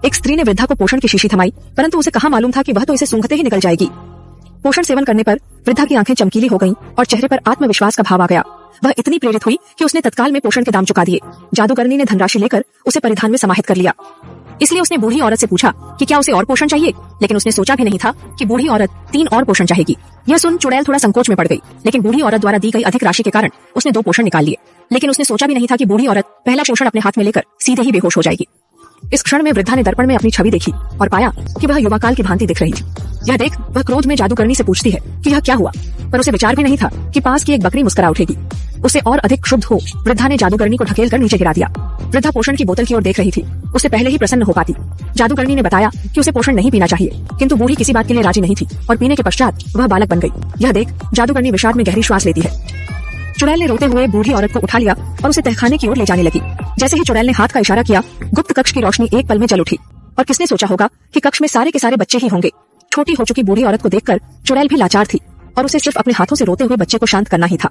एक स्त्री ने वृद्धा को पोषण की शीशी थमाई, परंतु उसे कहाँ मालूम था कि वह तो इसे सूंघते ही निकल जाएगी। पोषण सेवन करने पर वृद्धा की आंखें चमकीली हो गईं और चेहरे पर आत्मविश्वास का भाव आ गया। वह इतनी प्रेरित हुई कि उसने तत्काल में पोषण के दाम चुका दिए। जादूगरनी ने धनराशि लेकर उसे परिधान में समाहित कर लिया। इसलिए उसने बूढ़ी औरत से पूछा कि क्या उसे और पोषण चाहिए, लेकिन उसने सोचा भी नहीं था कि बूढ़ी औरत 3 और पोषण चाहेगी। यह सुन चुड़ैल थोड़ा संकोच में पड़ गई, लेकिन बूढ़ी औरत द्वारा दी गई अधिक राशि के कारण उसने 2 पोषण निकाल लिए। लेकिन उसने सोचा भी नहीं था कि बूढ़ी औरत पहला पोषण अपने हाथ में लेकर सीधे ही बेहोश हो जाएगी। इस क्षण में वृद्धा ने दर्पण में अपनी छवि देखी और पाया कि वह युवा काल की भांति दिख रही थी। यह देख वह क्रोध में जादूगरनी से पूछती है कि यह क्या हुआ, पर उसे विचार भी नहीं था कि पास की एक बकरी मुस्कुरा उठेगी। उसे और अधिक क्षुब्ध हो वृद्धा ने जादूगरनी को ढकेल कर नीचे गिरा दिया। वृद्धा पोषण की बोतल की ओर देख रही थी। उसे पहले ही प्रसन्न हो पाती। जादूगरनी ने बताया कि उसे पोषण नहीं पीना चाहिए, किंतु बूढ़ी किसी बात के लिए राजी नहीं थी और पीने के पश्चात वह बालक बन गई। यह देख जादूगरनी विषाद में गहरी श्वास लेती है। चुड़ैल ने रोते हुए बूढ़ी औरत को उठा लिया और उसे तहखाने की ओर ले जाने लगी। जैसे ही चुड़ैल ने हाथ का इशारा किया, गुप्त कक्ष की रोशनी एक पल में जल उठी। और किसने सोचा होगा कि कक्ष में सारे के सारे बच्चे ही होंगे। छोटी हो चुकी बूढ़ी औरत को देखकर चुड़ैल भी लाचार थी और उसे सिर्फ अपने हाथों से रोते हुए बच्चे को शांत करना ही था।